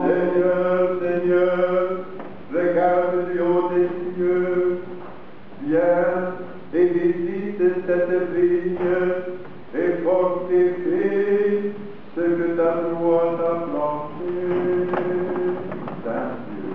Seigneur, Seigneur, regarde du haut des cieux, viens et visite cette vigne, et fortifie ce que ta loi t'a planté. Saint-Dieu.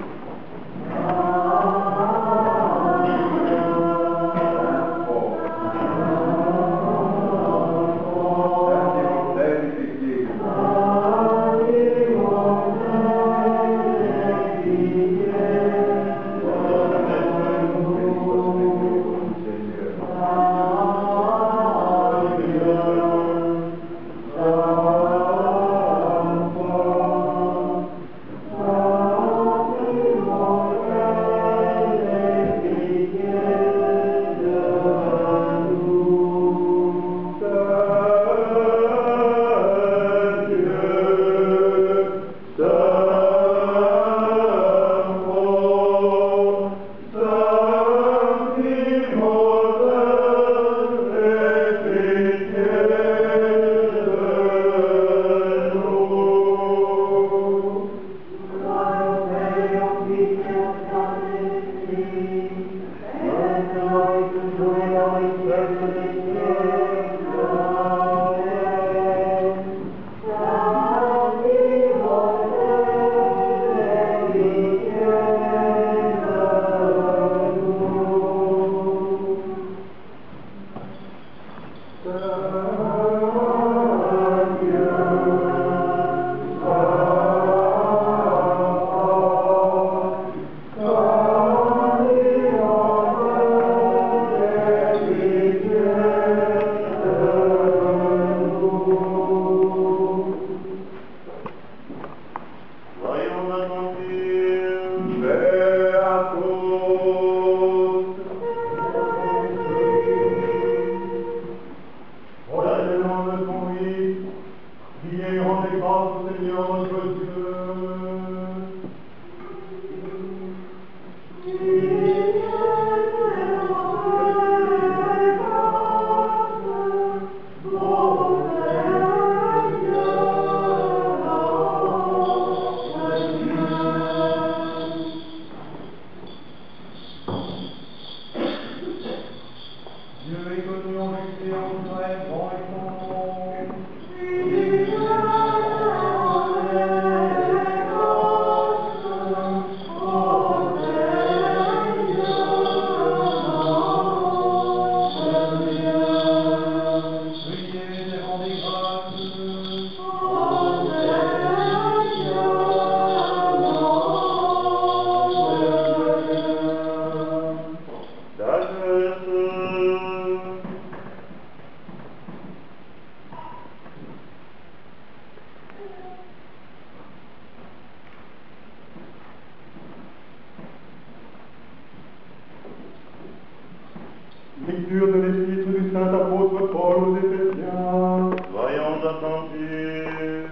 Lecture de l'épître du saint apôtre Paul aux Éphésiens. Soyons attentifs.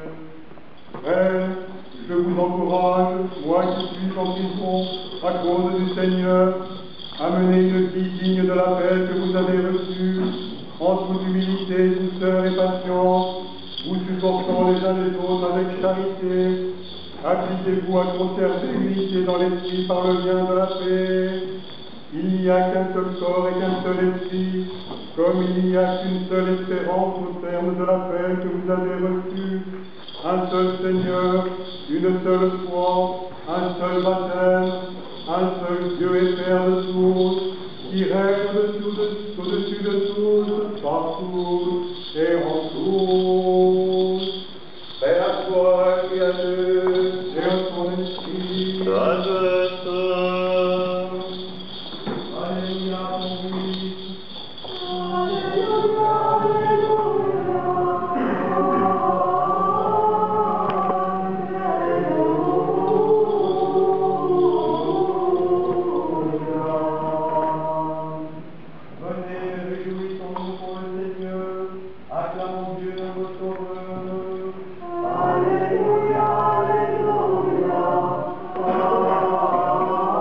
Frères, je vous encourage, moi qui suis en prison à cause du Seigneur, à mener une vie digne de l'appel que vous avez reçu, en toute humilité, douceur et patience, vous supportant les uns les autres avec charité. Appliquez-vous à conserver l'unité dans l'esprit par le lien de la paix. Il n'y a qu'un seul corps et qu'un seul esprit, comme il n'y a qu'une seule espérance au terme de l'appel que vous avez reçu. Un seul Seigneur, une seule foi, un seul baptême, un seul Dieu et Père de tous, qui règne au-dessus de tous, partout et en tous. Père à toi qui as Dieu, Et à ton esprit. Alléluia, mon Christ. Venez, réjouissons-nous pour le Seigneur, acclamons Dieu notre Sauveur. Alléluia, Alléluia, Alléluia.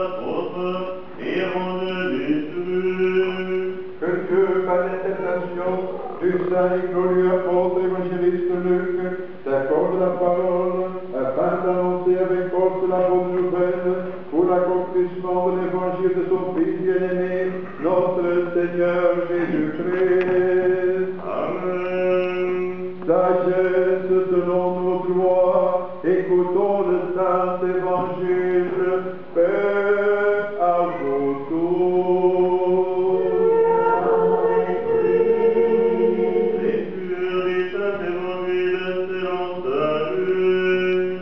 apôtres et rendez des saluts. Que Dieu, par l'intercession du saint et glorieux apôtre évangéliste Luc, t'accorde la parole, afin d'annoncer avec force la bonne nouvelle pour l'accomplissement de l'évangile de son Fils bien-aimé, notre Seigneur Jésus-Christ. Amen. Sagesse selon nos droits, écoutons le saint évangile, paix à vous tous. Lecture du saint évangile selon salut.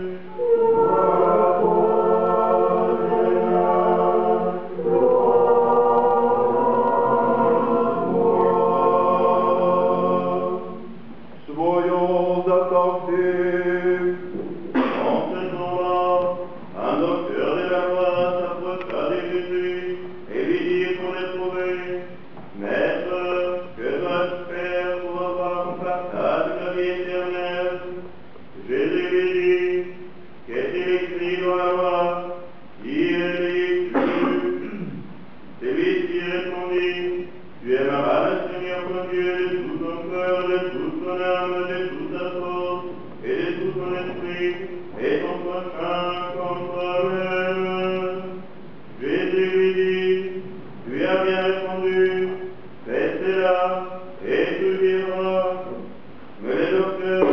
Soyons attentifs. En ce jour-là, un docteur de la loi s'approcha de Jésus et lui dit pour l'éprouver, Maître, que dois-je faire pour avoir un partage de la vie éternelle? Jésus lui dit, qu'est-il écrit dans la loi? Qui est écrit? Celui-ci répondit, tu aimeras le Seigneur ton Dieu de tout ton cœur, de toute ton âme, de toute ta force et de tout ton esprit, et ton prochain comme toi-même. Jésus lui dit, tu as bien répondu, fais cela, et tu vivras. Mais les docteurs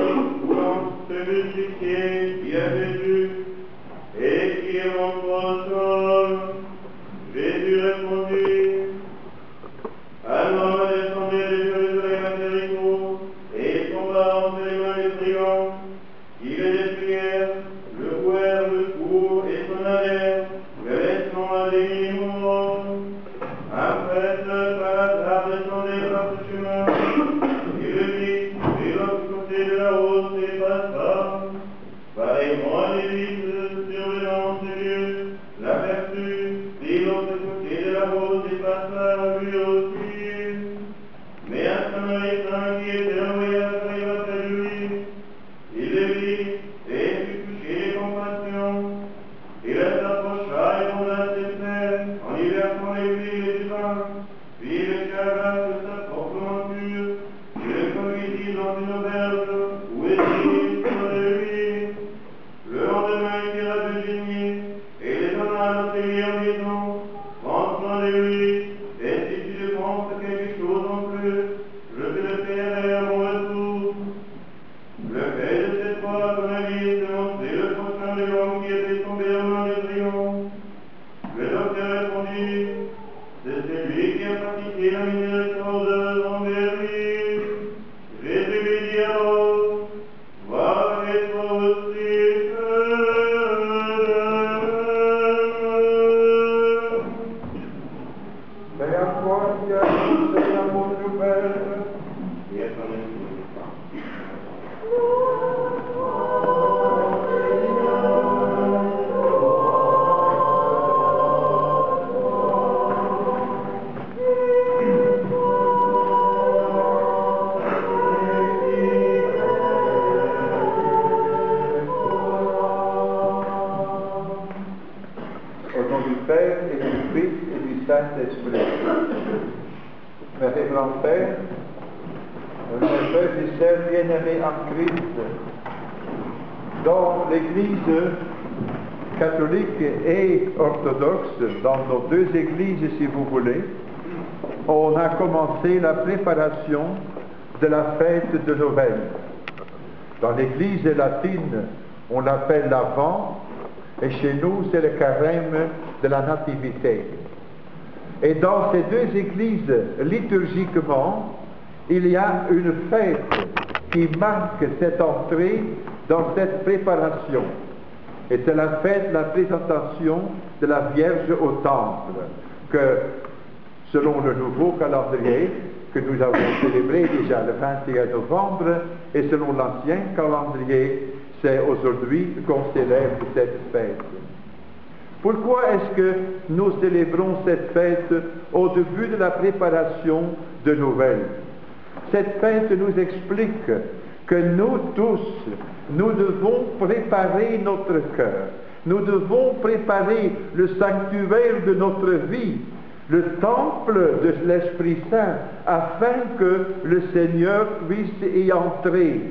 vont se multiplier, dit à Jésus, et qui est mon prochain? Jésus répondit, un homme descendait de Jérusalem à Jéricho, et il tomba entre les mains des brigands, qui le dépouillèrent, le couèrent de coups et s'en allèrent, le laissant à des mourants. Un prêtre par hasard descendait par ce chemin, il le vit de l'autre côté de la route et passa. Pareillement, l'Église survenant ce lieu, l'aperçut de l'autre côté de la route et passa lui aussi. Mais un Samaritain qui était envoyé arriva près de lui, il le vit et fut touché de compassion. Il s'approcha et fonda ses traits en y versant l'huile et du vin, puis le chargea de sa propre monture, il le conduisit dans une auberge où était près de lui. Le lendemain, il tira deux deniers et les donna à l'hôtelier en disant, prends soin de lui, et si tu dépenses quelque chose en plus, je te le paierai à mon retour. Le fait de cette fois, à ton avis, de montrer le prochain de l'homme qui était tombé aux mains des brigands. Le docteur répondit, c'est celui qui a pratiqué la miséricorde envers lui. Jésus lui dit alors, va et toi aussi Mais à toi qui annonce la bonne nouvelle, et à ton esprit. au nom du Père et du Fils et du Saint-Esprit. Mes révérends Pères, mes frères et sœurs bien-aimés en Christ, dans l'Église catholique et orthodoxe, dans nos deux églises si vous voulez, on a commencé la préparation de la fête de Noël. Dans l'Église latine, on l'appelle l'Avent, et chez nous, c'est le carême de la Nativité. Et dans ces deux églises, liturgiquement, il y a une fête qui marque cette entrée dans cette préparation. Et c'est la fête de la présentation de la Vierge au Temple, que, selon le nouveau calendrier, que nous avons célébré déjà le 21 novembre, et selon l'ancien calendrier, c'est aujourd'hui qu'on célèbre cette fête. Pourquoi est-ce que nous célébrons cette fête au début de la préparation de Noël? Cette fête nous explique que nous tous, nous devons préparer notre cœur, Nous devons préparer le sanctuaire de notre vie, le temple de l'Esprit Saint, afin que le Seigneur puisse y entrer.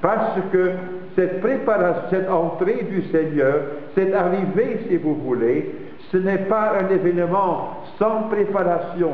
Parce que cette préparation, cette entrée du Seigneur, cette arrivée, si vous voulez, ce n'est pas un événement sans préparation,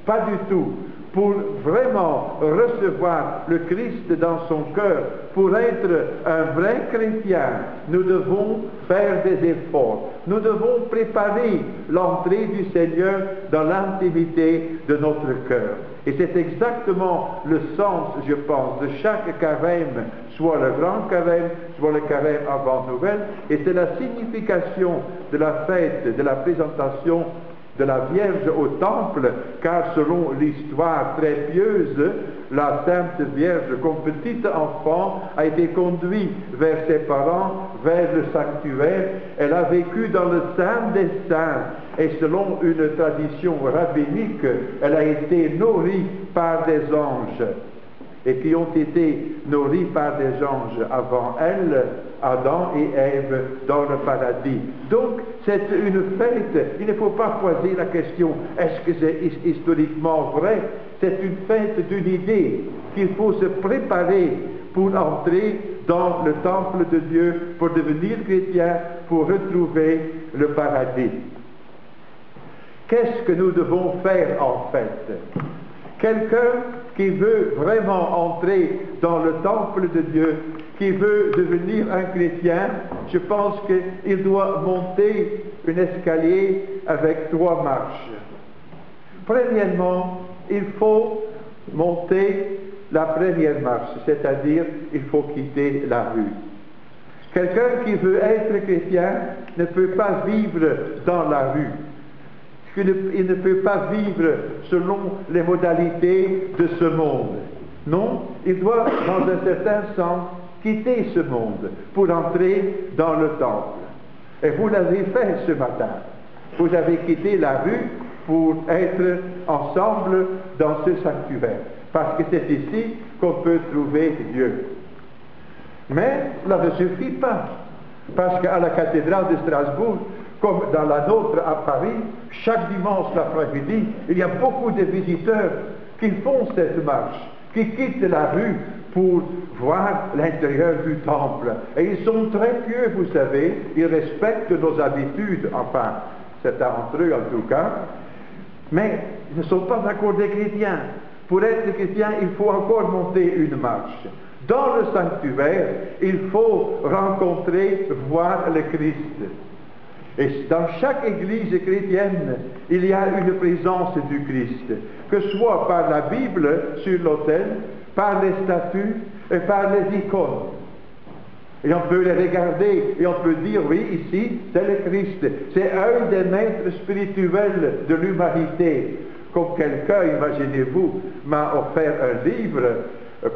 pas du tout. Pour vraiment recevoir le Christ dans son cœur, pour être un vrai chrétien, nous devons faire des efforts. Nous devons préparer l'entrée du Seigneur dans l'intimité de notre cœur. Et c'est exactement le sens, je pense, de chaque carême, soit le grand carême, soit le carême avant Noël, et c'est la signification de la fête, de la présentation de la Vierge au temple, car selon l'histoire très pieuse, la Sainte Vierge, comme petit enfant, a été conduite vers ses parents, vers le sanctuaire. Elle a vécu dans le Saint des Saints, et selon une tradition rabbinique, elle a été nourrie par des anges, et qui ont été nourris par des anges avant elle, Adam et Ève, dans le paradis. Donc, c'est une fête, il ne faut pas poser la question, est-ce que c'est historiquement vrai? C'est une fête d'une idée, qu'il faut se préparer pour entrer dans le temple de Dieu, pour devenir chrétien, pour retrouver le paradis. Qu'est-ce que nous devons faire en fait? Quelqu'un qui veut vraiment entrer dans le temple de Dieu, qui veut devenir un chrétien, je pense qu'il doit monter un escalier avec 3 marches. Premièrement, il faut monter la première marche, c'est-à-dire il faut quitter la rue. Quelqu'un qui veut être chrétien ne peut pas vivre dans la rue. Il ne peut pas vivre selon les modalités de ce monde. Non, il doit, dans un certain sens, quitter ce monde pour entrer dans le temple. Et vous l'avez fait ce matin. Vous avez quitté la rue pour être ensemble dans ce sanctuaire. Parce que c'est ici qu'on peut trouver Dieu. Mais cela ne suffit pas. Parce qu'à la cathédrale de Strasbourg, comme dans la nôtre à Paris, chaque dimanche l'après-midi, il y a beaucoup de visiteurs qui font cette marche, qui quittent la rue pour voir l'intérieur du temple. Et ils sont très pieux, vous savez, ils respectent nos habitudes, enfin, c'est entre eux en tout cas, mais ils ne sont pas encore des chrétiens. Pour être chrétien, il faut encore monter une marche. Dans le sanctuaire, il faut rencontrer, voir le Christ. Et dans chaque église chrétienne, il y a une présence du Christ, que ce soit par la Bible sur l'autel, par les statues et par les icônes. Et on peut les regarder et on peut dire, oui, ici, c'est le Christ. C'est un des maîtres spirituels de l'humanité. Comme quelqu'un, imaginez-vous, m'a offert un livre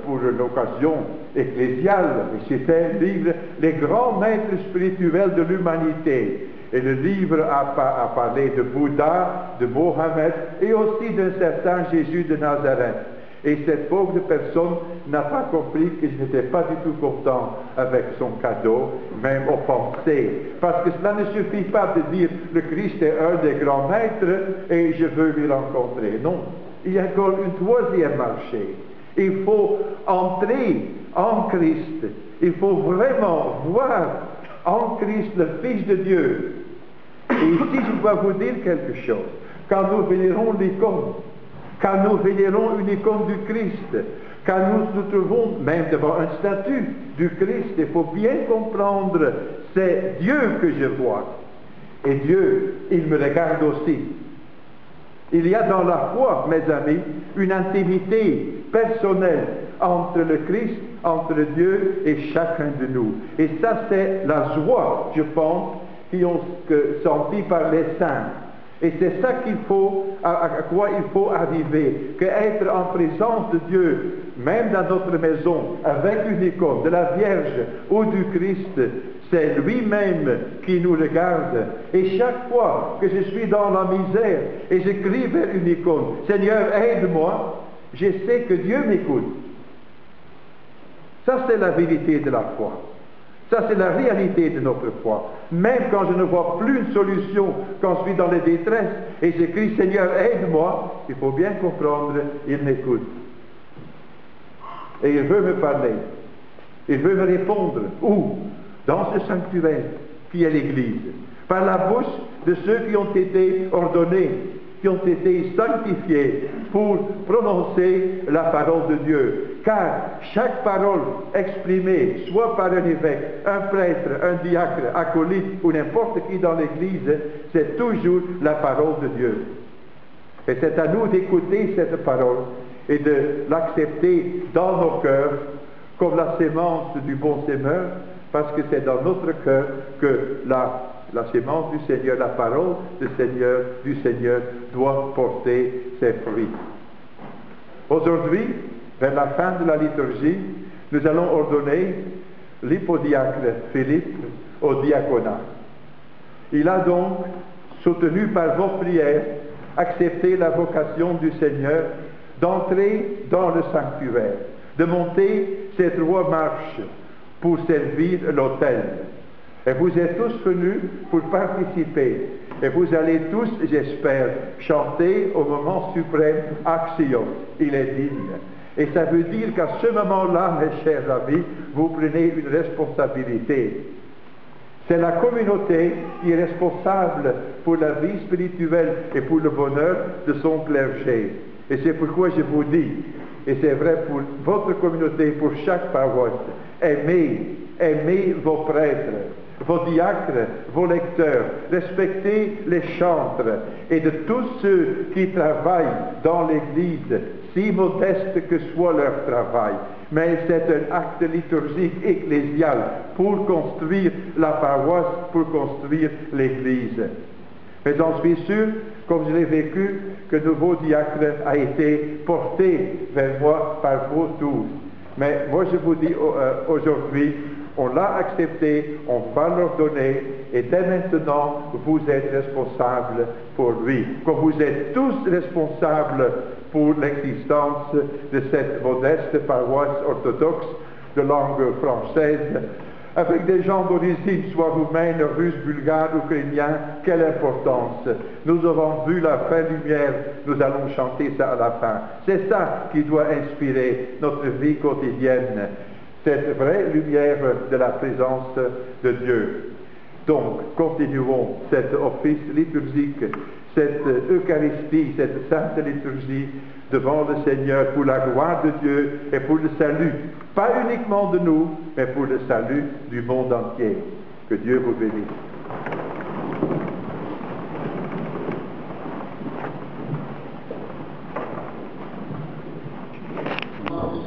pour l'occasion ecclésiale. Et c'était un livre, Les grands maîtres spirituels de l'humanité. Et le livre a parlé de Bouddha, de Mohammed et aussi d'un certain Jésus de Nazareth. Et cette pauvre personne n'a pas compris que je n'étais pas du tout content avec son cadeau, même offensé. Parce que cela ne suffit pas de dire le Christ est un des grands maîtres et je veux lui rencontrer. Non, il y a encore une troisième marché. Il faut entrer en Christ. Il faut vraiment voir en Christ le Fils de Dieu. Et ici, je dois vous dire quelque chose. Quand nous vénérons l'icône, quand nous vénérons une icône du Christ, quand nous nous trouvons même devant un statut du Christ, il faut bien comprendre, c'est Dieu que je vois. Et Dieu, il me regarde aussi. Il y a dans la foi, mes amis, une intimité personnelle entre le Christ, entre Dieu et chacun de nous. Et ça, c'est la joie, je pense, qui ont senti par les saints. Et c'est ça qu'il faut, à quoi il faut arriver, qu'être en présence de Dieu, même dans notre maison, avec une icône de la Vierge ou du Christ, c'est lui-même qui nous regarde. Et chaque fois que je suis dans la misère et je crie vers une icône, Seigneur, aide-moi, je sais que Dieu m'écoute. Ça, c'est la vérité de la foi. Ça, c'est la réalité de notre foi. Même quand je ne vois plus une solution, quand je suis dans les détresses, et j'écris, Seigneur, aide-moi, il faut bien comprendre, il m'écoute. Et il veut me parler. Il veut me répondre. Où? Dans ce sanctuaire, qui est l'Église. Par la bouche de ceux qui ont été ordonnés, qui ont été sanctifiés pour prononcer la parole de Dieu. Car chaque parole exprimée, soit par un évêque, un prêtre, un diacre, acolyte ou n'importe qui dans l'Église, c'est toujours la parole de Dieu. Et c'est à nous d'écouter cette parole et de l'accepter dans nos cœurs comme la sémence du bon semeur, parce que c'est dans notre cœur que la sémence du Seigneur, la parole du Seigneur doit porter ses fruits. Aujourd'hui, vers la fin de la liturgie, nous allons ordonner l'hypodiacre Philippe au diaconat. Il a donc, soutenu par vos prières, accepté la vocation du Seigneur d'entrer dans le sanctuaire, de monter ces 3 marches pour servir l'autel. Et vous êtes tous venus pour participer. Et vous allez tous, j'espère, chanter au moment suprême « Action ». Il est digne. Et ça veut dire qu'à ce moment-là, mes chers amis, vous prenez une responsabilité. C'est la communauté qui est responsable pour la vie spirituelle et pour le bonheur de son clergé. Et c'est pourquoi je vous dis, et c'est vrai pour votre communauté, pour chaque paroisse, aimez vos prêtres, vos diacres, vos lecteurs, respectez les chantres et de tous ceux qui travaillent dans l'Église, si modeste que soit leur travail. Mais c'est un acte liturgique ecclésial pour construire la paroisse, pour construire l'Église. Mais j'en suis sûr, comme je l'ai vécu, que le nouveau diacre a été porté vers moi par vous tous. Mais moi je vous dis aujourd'hui, on l'a accepté, on va l'ordonner, et dès maintenant, vous êtes responsables pour lui. Comme vous êtes tous responsables pour l'existence de cette modeste paroisse orthodoxe de langue française, avec des gens d'origine, soit roumaine, russe, bulgare, ukrainien, quelle importance. Nous avons vu la fin lumière, nous allons chanter ça à la fin. C'est ça qui doit inspirer notre vie quotidienne, cette vraie lumière de la présence de Dieu. Donc, continuons cet office liturgique, cette Eucharistie, cette sainte liturgie devant le Seigneur pour la gloire de Dieu et pour le salut, pas uniquement de nous, mais pour le salut du monde entier. Que Dieu vous bénisse. Oh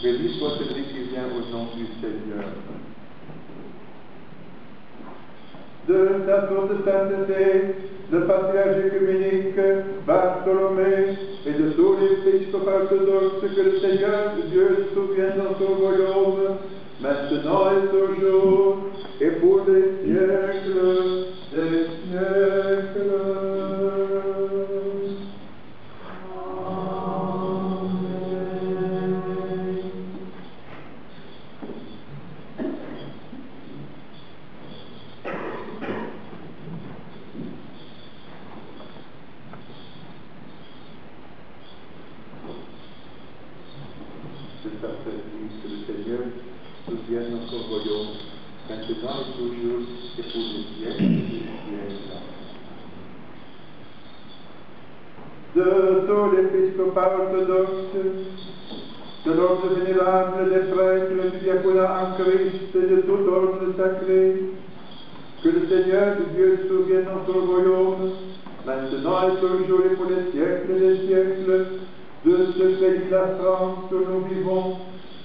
Béni soit celui qui vient au nom du Seigneur. De sa toute sainteté, le patriarche écuménique Bartholomé et de tous les épiscopes orthodoxes, que le Seigneur Dieu souvienne dans son royaume, maintenant et toujours, et pour les siècles des siècles. C'est à cette vie que le Seigneur souvienne dans son royaume, maintenant et toujours, et pour les siècles des siècles. De tout l'épiscopat orthodoxe, de l'ordre vénérable des prêtres, du diaconat en Christ et de tout ordre sacré, que le Seigneur Dieu souvienne dans son royaume, maintenant et toujours et pour les siècles des siècles, de ce pays, la France, où nous vivons,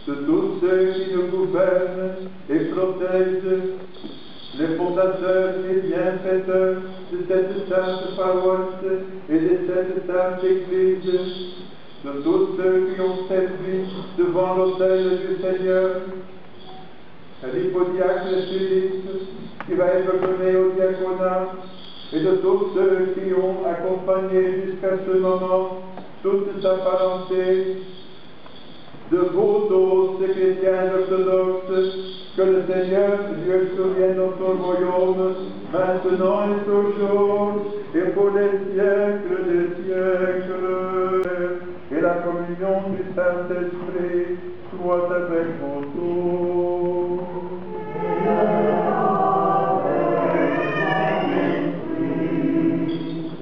de tous ceux qui nous gouvernent et protègent, les fondateurs et bienfaiteurs de cette sainte paroisse et de cette sainte Église, de tous ceux qui ont servi devant l'autel du Seigneur, l'hypodiacre Philippe, qui va être nommé au diaconat, et de tous ceux qui ont accompagné jusqu'à ce moment toute sa parenté, de vous tous, chrétiens orthodoxes, que le Seigneur Dieu souvienne dans son royaume, maintenant et toujours, et pour les siècles des siècles. Et la communion du Saint-Esprit soit avec vous tous.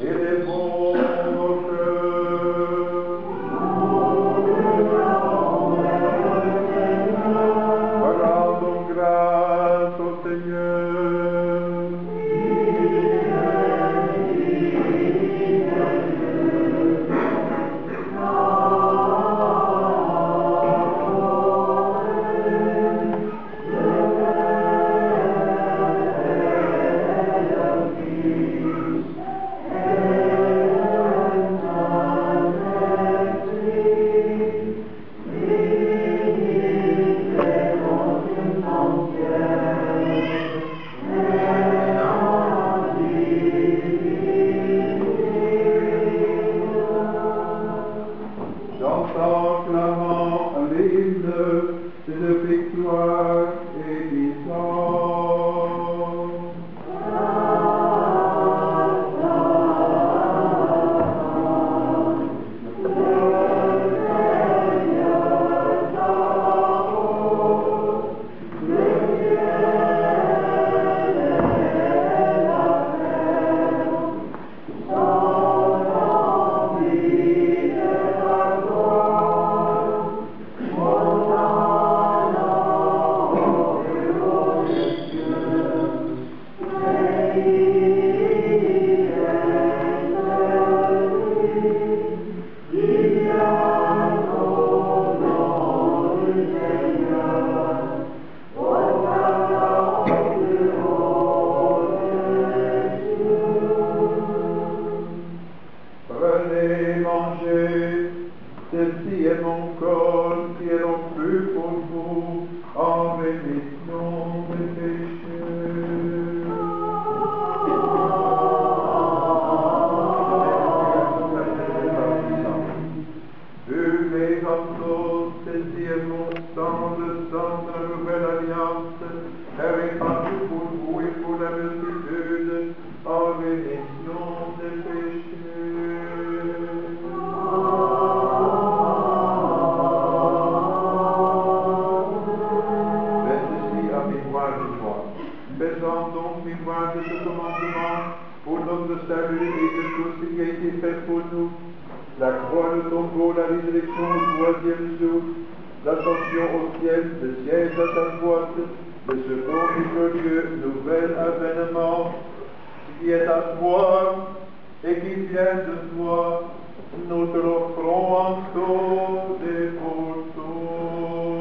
Et les bons rendons grâce au Seigneur. J'entends clamant l'hymne de victoire et disant. Prenez, mangez, ceci est mon corps qui est rompu pour vous en rémission des péchés. Buvez en tous, ceci est mon sang, le sang de la nouvelle alliance, répandu pour vous et pour la multitude en rémission des péchés. Faisons donc mémoire de ce commandement pour notre salut et de tout ce qui a été fait pour nous. La croix, le tombeau, la résurrection au troisième jour, l'ascension au ciel, le siège à ta droite, le second et glorieux, nouvel avènement qui est à toi et qui vient de toi, nous te l'offrons en tous et pour tous.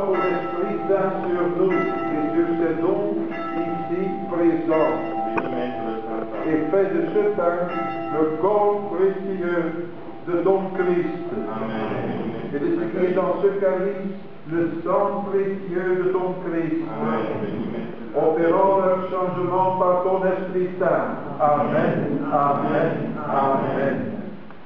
ton Esprit Saint sur nous et sur ces dons ici présents. Et fais de ce pain le corps précieux de ton Christ. Et de ce qui est dans ce calice, le sang précieux de ton Christ. Opérant leur changement par ton Esprit Saint. Amen, amen, amen.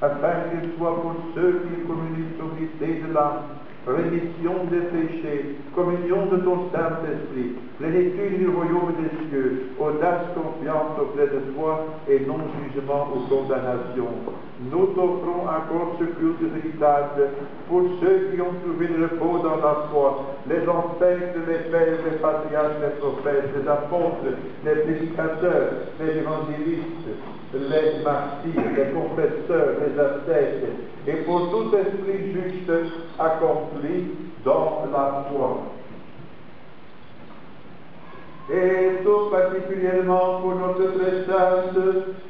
Afin qu'il soit pour ceux qui communiquent l'unité de l'âme, rémission des péchés, communion de ton Saint-Esprit, plénitude du royaume des cieux, audace, confiance auprès de toi et non jugement ou condamnation. Nous t'offrons encore ce culte véritable pour ceux qui ont trouvé le repos dans la foi, les ancêtres, les pères, les patriarches, les prophètes, les apôtres, les prédicateurs, les évangélistes, les martyrs, les confesseurs, les ascètes, et pour tout esprit juste accompli dans la foi. Et tout particulièrement pour notre très sainte,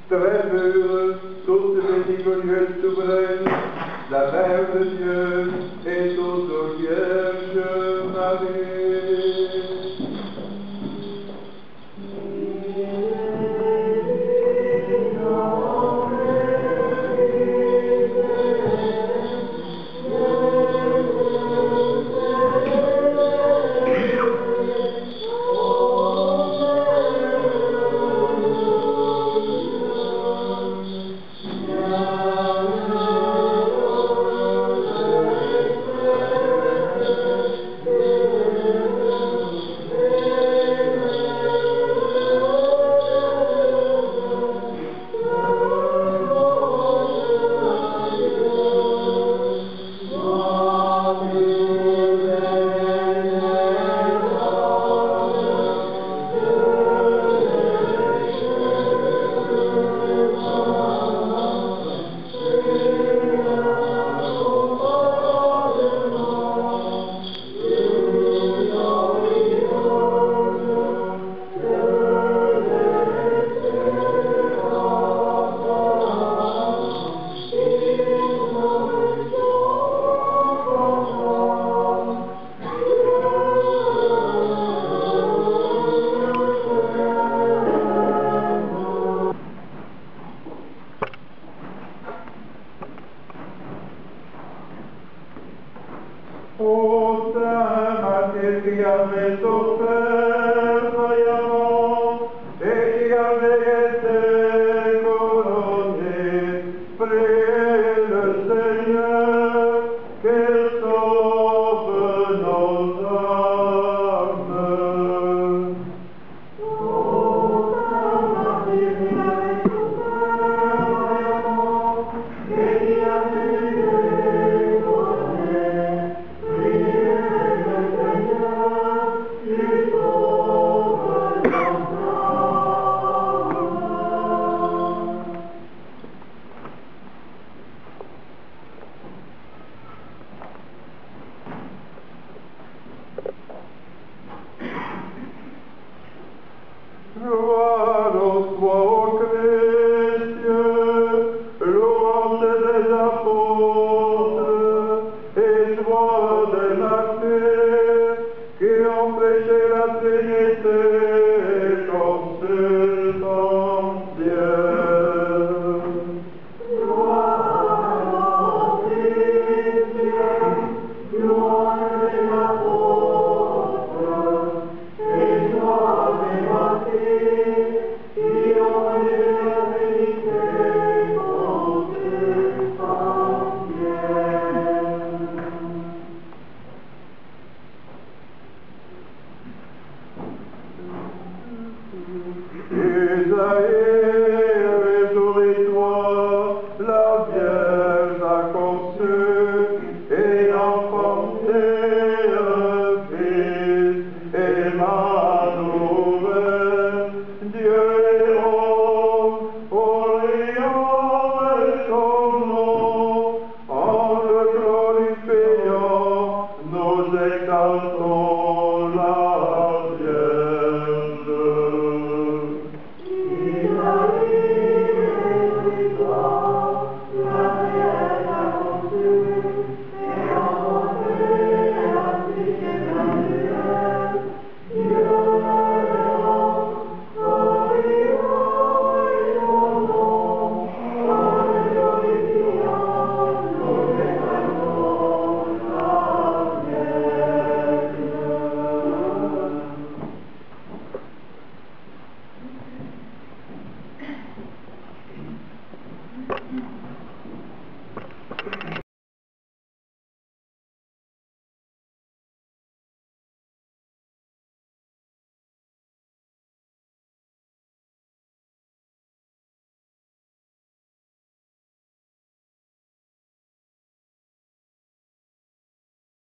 très pure, toute miséricordieuse souveraine, la Mère de Dieu et toute Vierge Marie. Ô Saint Matthieu qui avait offert vaillamment et qui avait été couronné,